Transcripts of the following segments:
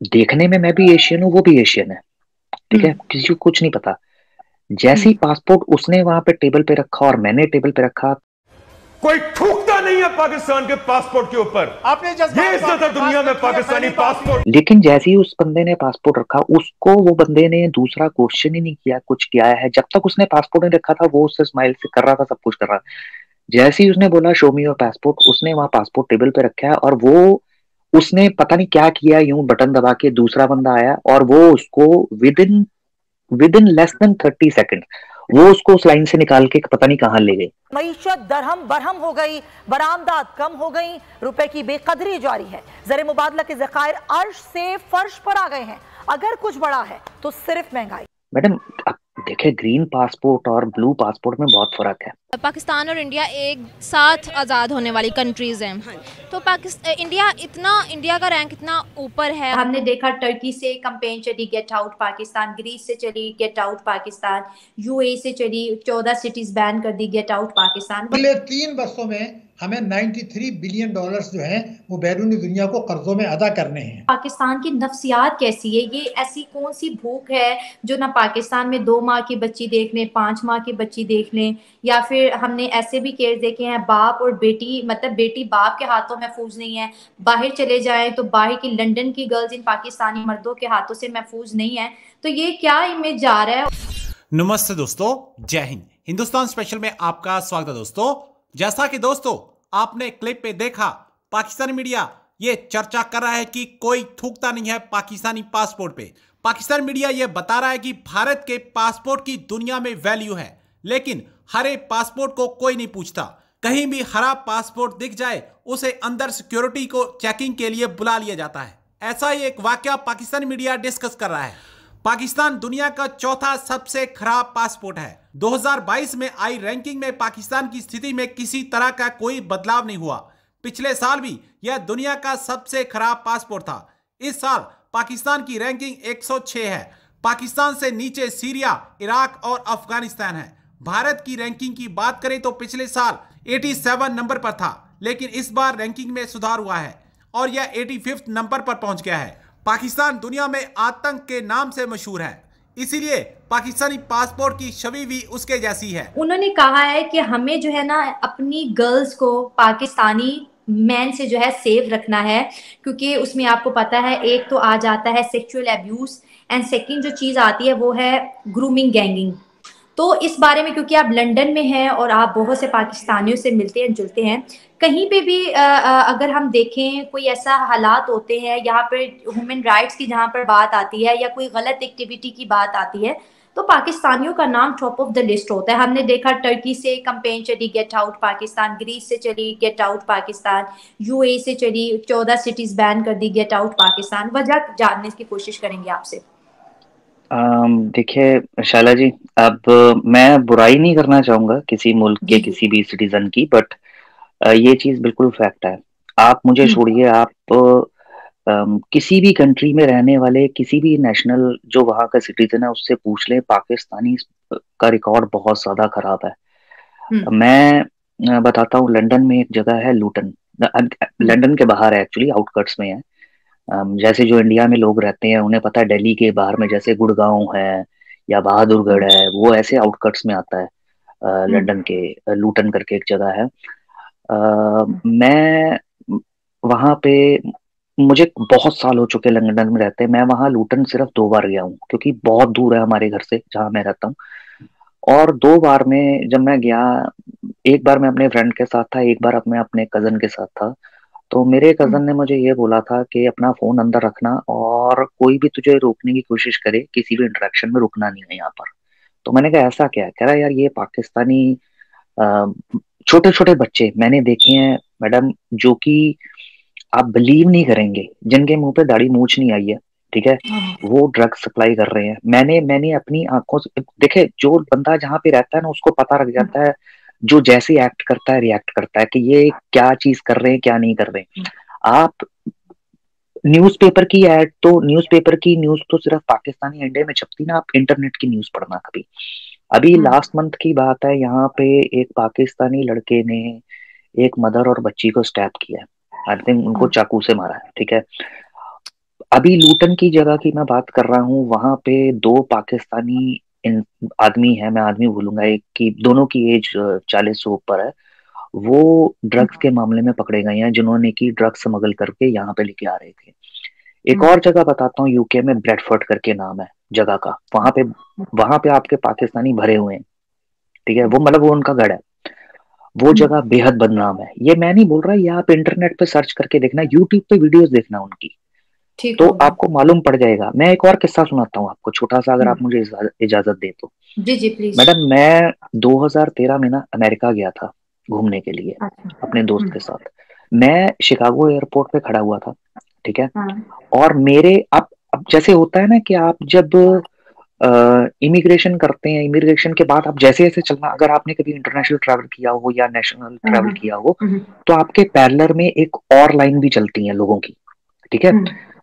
देखने में मैं भी एशियन हूँ, वो भी एशियन है, ठीक है, हम्म। किसी को कुछ नहीं पता। जैसे ही हम्म। पासपोर्ट उसने वहां पे टेबल पे रखा और मैंने टेबल पे रखा, कोई थूकता नहीं है पाकिस्तान के पासपोर्ट के ऊपर। आपने ये जज्बात को इज्जत है अपने पास दुनिया में रखिए। पाकिस्तानी पहली बात ये पासपोर्ट। लेकिन जैसे ही उस बंदे ने पासपोर्ट रखा, उसको वो बंदे ने दूसरा क्वेश्चन ही नहीं किया, कुछ किया है। जब तक उसने पासपोर्ट नहीं रखा था, वो उससे स्माइल से कर रहा था, सब कुछ कर रहा था। जैसे ही उसने बोला शो मी योर पासपोर्ट, उसने वहां पासपोर्ट टेबल पे रखा है, और वो उसने पता नहीं क्या किया, यूं बटन दबा के दूसरा बंदा आया और वो उसको with in with in less than 30 second वो उसको उस लाइन से निकाल के पता नहीं कहाँ ले गए। मईशत दरहम बरहम हो गई, बरामदात कम हो गई, रुपए की बेकदरी जारी है, ज़र मुबादला के ज़खायर अर्श से फर्श पर आ गए हैं। अगर कुछ बड़ा है तो सिर्फ महंगाई। मैडम, आप देखे, ग्रीन पासपोर्ट और ब्लू पासपोर्ट में बहुत फर्क है। पाकिस्तान और इंडिया एक साथ आज़ाद होने वाली कंट्रीज़ हैं, तो इंडिया का रैंक इतना ऊपर है। हमने देखा टर्की से कैंपेन चली गेट आउट पाकिस्तान, ग्रीस से चली गेट आउट पाकिस्तान, यूएई से चली 14 सिटीज बैन कर दी गेट आउट पाकिस्तान। अगले 3 वर्षों में हमें 93 बिलियन डॉलर्स जो हैं वो बैरूनी दुनिया को कर्जों में अदा करने हैं। पाकिस्तान की नफ्सियात कैसी है? ये ऐसी कौन सी भूख है जो ना पाकिस्तान में 2 माह की बच्ची देख लें, 5 माह की बच्ची देख लें, या फिर हमने ऐसे भी केस देखे हैं बाप और बेटी, मतलब बेटी बाप के हाथों महफूज नहीं है, बाहर चले जाए तो बाहर की लंदन की गर्ल्स इन पाकिस्तानी मर्दों के हाथों से महफूज नहीं है। तो ये क्या इमेज जा रहा है? नमस्ते दोस्तों, जय हिंद। हिंदुस्तान स्पेशल में आपका स्वागत है दोस्तों। जैसा कि दोस्तों आपने क्लिप पे देखा, पाकिस्तानी मीडिया ये चर्चा कर रहा है कि कोई थूकता नहीं है पाकिस्तानी पासपोर्ट पे। पाकिस्तानी मीडिया ये बता रहा है कि भारत के पासपोर्ट की दुनिया में वैल्यू है, लेकिन हरे पासपोर्ट को कोई नहीं पूछता। कहीं भी हरा पासपोर्ट दिख जाए उसे अंदर सिक्योरिटी को चेकिंग के लिए बुला लिया जाता है। ऐसा ही एक वाकया पाकिस्तानी मीडिया डिस्कस कर रहा है। पाकिस्तान दुनिया का चौथा सबसे खराब पासपोर्ट है। 2022 में आई रैंकिंग में पाकिस्तान की स्थिति में किसी तरह का कोई बदलाव नहीं हुआ। पिछले साल भी यह दुनिया का सबसे खराब पासपोर्ट था। इस साल पाकिस्तान की रैंकिंग 106 है। पाकिस्तान से नीचे सीरिया, इराक और अफगानिस्तान है। भारत की रैंकिंग की बात करें तो पिछले साल 87 नंबर पर था, लेकिन इस बार रैंकिंग में सुधार हुआ है और यह 85 नंबर पर पहुंच गया है। पाकिस्तान दुनिया में आतंक के नाम से मशहूर है, इसीलिए पाकिस्तानी पासपोर्ट की छवि भी उसके जैसी है। उन्होंने कहा है कि हमें जो है ना अपनी गर्ल्स को पाकिस्तानी मैन से जो है सेव रखना है, क्योंकि उसमें आपको पता है एक तो आ जाता है सेक्सुअल एब्यूज, एंड सेकंड जो चीज़ आती है वो है ग्रूमिंग, गैंगिंग। तो इस बारे में, क्योंकि आप लंदन में हैं और आप बहुत से पाकिस्तानियों से मिलते हैं जुलते हैं, कहीं पे भी अगर हम देखें कोई ऐसा हालात होते हैं यहाँ पर ह्यूमन राइट्स की, जहाँ पर बात आती है या कोई गलत एक्टिविटी की बात आती है, तो पाकिस्तानियों का नाम टॉप ऑफ द लिस्ट होता है। हमने देखा टर्की से कैंपेन चली गेट आउट पाकिस्तान, ग्रीस से चली गेट आउट पाकिस्तान, यूएई से चली 14 सिटीज बैन कर दी गेट आउट पाकिस्तान। वजह जानने की कोशिश करेंगे आपसे। देखिए शाला जी, अब मैं बुराई नहीं करना चाहूंगा किसी मुल्क के जी जी। किसी भी सिटीजन की, बट ये चीज बिल्कुल फैक्ट है। आप मुझे छोड़िए, आप किसी भी कंट्री में रहने वाले किसी भी नेशनल जो वहाँ का सिटीजन है उससे पूछ लें, पाकिस्तानी का रिकॉर्ड बहुत ज्यादा खराब है। हम्म। मैं बताता हूँ, लंदन में एक जगह है लूटन। लंदन के बाहर है, एक्चुअली आउटकट्स में है। जैसे जो इंडिया में लोग रहते हैं उन्हें पता है दिल्ली के बाहर में जैसे गुड़गांव है या बहादुरगढ़ है, वो ऐसे आउटकट्स में आता है। लंदन के लूटन करके एक जगह है। मैं वहां पे, मुझे बहुत साल हो चुके लंदन में रहते हैं, मैं वहां लूटन सिर्फ 2 बार गया हूँ, क्योंकि बहुत दूर है हमारे घर से जहाँ मैं रहता हूँ। और 2 बार में जब मैं गया, एक बार मैं अपने फ्रेंड के साथ था, एक बार मैं अपने कजन के साथ था। तो मेरे कजन ने मुझे ये बोला था कि अपना फोन अंदर रखना और कोई भी तुझे रोकने की कोशिश करे किसी भी इंटरेक्शन में रुकना नहीं है यहाँ पर। तो मैंने कहा ऐसा क्या है? कह रहा यार ये पाकिस्तानी छोटे छोटे बच्चे मैंने देखे हैं मैडम, जो कि आप बिलीव नहीं करेंगे, जिनके मुंह पे दाढ़ी मूछ नहीं आई है, ठीक है, वो ड्रग सप्लाई कर रहे हैं। मैंने मैंने अपनी आंखों से देखे। जो बंदा जहाँ पे रहता है ना, उसको पता लग जाता है, जो जैसे एक्ट करता है रिएक्ट करता है कि ये क्या चीज कर रहे हैं क्या नहीं कर रहे हैं। आप न्यूज़पेपर की ऐड तो, न्यूज़पेपर की न्यूज तो सिर्फ पाकिस्तानी इंडिया में छपती ना, आप इंटरनेट की न्यूज पढ़ना कभी। अभी लास्ट मंथ की बात है, यहाँ पे एक पाकिस्तानी लड़के ने एक मदर और बच्ची को स्टैप किया है। आई थिंक उनको चाकू से मारा है, ठीक है। अभी लूटन की जगह की मैं बात कर रहा हूँ, वहां पे 2 पाकिस्तानी आदमी है, मैं आदमी बोलूंगा, एक की दोनों की एज 40 से ऊपर है। वो ड्रग्स के मामले में पकड़े गए हैं, जिन्होंने की ड्रग्स स्मगल करके यहाँ पे लेके आ रहे थे। एक और जगह बताता हूँ, यूके में ब्रेडफोर्ड करके नाम है जगह का। वहां पे आपके पाकिस्तानी भरे हुए हैं, ठीक है। वो मतलब वो उनका गढ़ है। वो जगह बेहद बदनाम है। ये मैं नहीं बोल रहा, ये आप इंटरनेट पे सर्च करके देखना, यूट्यूब पे वीडियोस देखना उनकी, तो आपको मालूम पड़ जाएगा। मैं एक और किस्सा सुनाता हूँ आपको, छोटा सा, अगर आप मुझे इजाजत दे तो। जी जी प्लीज। मैडम, मैं 2013 में ना अमेरिका गया था घूमने के लिए अपने दोस्त के साथ। मैं शिकागो एयरपोर्ट पे खड़ा हुआ था, ठीक है। और मेरे अब जैसे होता है ना कि आप जब इमिग्रेशन करते हैं, इमिग्रेशन के बाद आप जैसे जैसे चलना, अगर आपने कभी इंटरनेशनल ट्रैवल किया हो या नेशनल ट्रैवल किया हो, तो आपके पैरेलल में एक और लाइन भी चलती है लोगों की, ठीक है।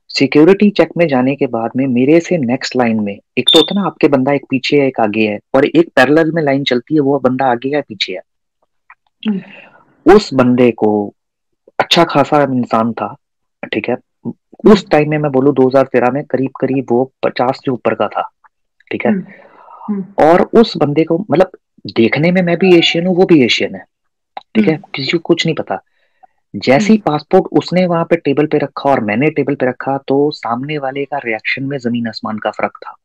सिक्योरिटी चेक में जाने के बाद में मेरे से नेक्स्ट लाइन में, एक तो होता है ना आपके बंदा एक पीछे है एक आगे है, और एक पैरेलल में लाइन चलती है, वो बंदा आगे है पीछे है। उस बंदे को, अच्छा खासा इंसान था, ठीक है, उस टाइम में मैं बोलूं 2013 में करीब करीब वो 50 से ऊपर का था, ठीक है। और उस बंदे को, मतलब देखने में मैं भी एशियन हूँ, वो भी एशियन है, ठीक है, किसी को कुछ नहीं पता। जैसे ही पासपोर्ट उसने वहां पे टेबल पे रखा और मैंने टेबल पे रखा, तो सामने वाले का रिएक्शन में जमीन आसमान का फर्क था।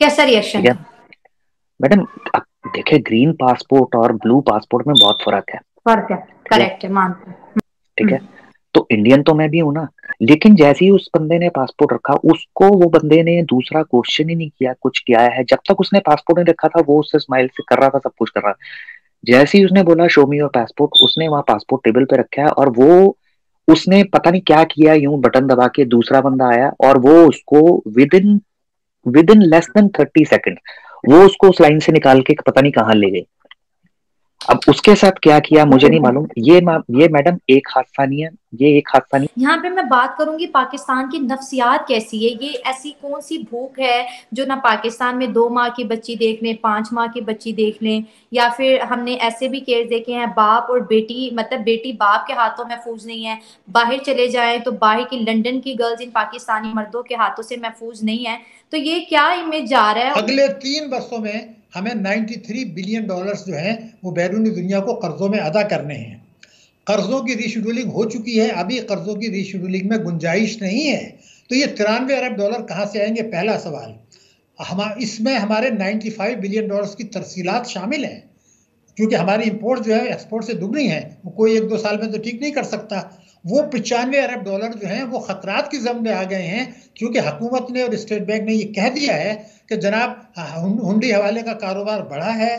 कैसा रिएक्शन था? मैडम, आप देखे, ग्रीन पासपोर्ट और ब्लू पासपोर्ट में बहुत फर्क है। करेक्ट है, मानते हैं, ठीक है। तो इंडियन तो मैं भी हूं ना, लेकिन जैसे ही उस बंदे ने पासपोर्ट रखा, उसको वो बंदे ने दूसरा क्वेश्चन ही नहीं किया, कुछ किया है। जब तक उसने पासपोर्ट नहीं रखा था, वो उससे स्माइल से कर रहा था, सब कुछ कर रहा था। जैसे ही उसने बोला शो मी योर पासपोर्ट, उसने वहां पासपोर्ट टेबल पे रखा है, और वो उसने पता नहीं क्या किया, यूं बटन दबा के दूसरा बंदा आया और वो उसको with in less than 30 second वो उसको उस लाइन से निकाल के पता नहीं कहां ले गए। अब उसके साथ क्या किया मुझे नहीं मालूम। ये मैडम एक हादसा नहीं है, ये एक हादसा नहीं। यहाँ पे मैं बात करूंगी पाकिस्तान की नफ्सियात कैसी है। ये ऐसी कौन सी भूख है जो ना पाकिस्तान में 2 माह की बच्ची देख लें, 5 माह की बच्ची देख लें, या फिर हमने ऐसे भी केस देखे हैं बाप और बेटी, मतलब बेटी बाप के हाथों महफूज नहीं है, बाहर चले जाए तो बाहर की लंदन की गर्ल्स इन पाकिस्तानी मर्दों के हाथों से महफूज नहीं है। तो ये क्या इमेज जा रहा है? अगले 3 वर्षों में हमें 93 बिलियन डॉलर्स जो हैं वो बैरूनी दुनिया को कर्जों में अदा करने हैं। कर्जों की रीशेड्यूलिंग हो चुकी है, अभी कर्जों की रीशेड्यूलिंग में गुंजाइश नहीं है। तो ये 93 अरब डॉलर कहाँ से आएंगे, पहला सवाल। इसमें हमारे 95 बिलियन डॉलर्स की तरसीलात शामिल हैं, क्योंकि हमारी इंपोर्ट जो है एक्सपोर्ट से दुगनी है, वो कोई 1-2 साल में तो ठीक नहीं कर सकता। वो 95 अरब डॉलर जो हैं वो खतरात की जम में आ गए हैं, क्योंकि हुकूमत ने और स्टेट बैंक ने ये कह दिया है कि जनाब हुंडी हवाले का कारोबार बढ़ा है,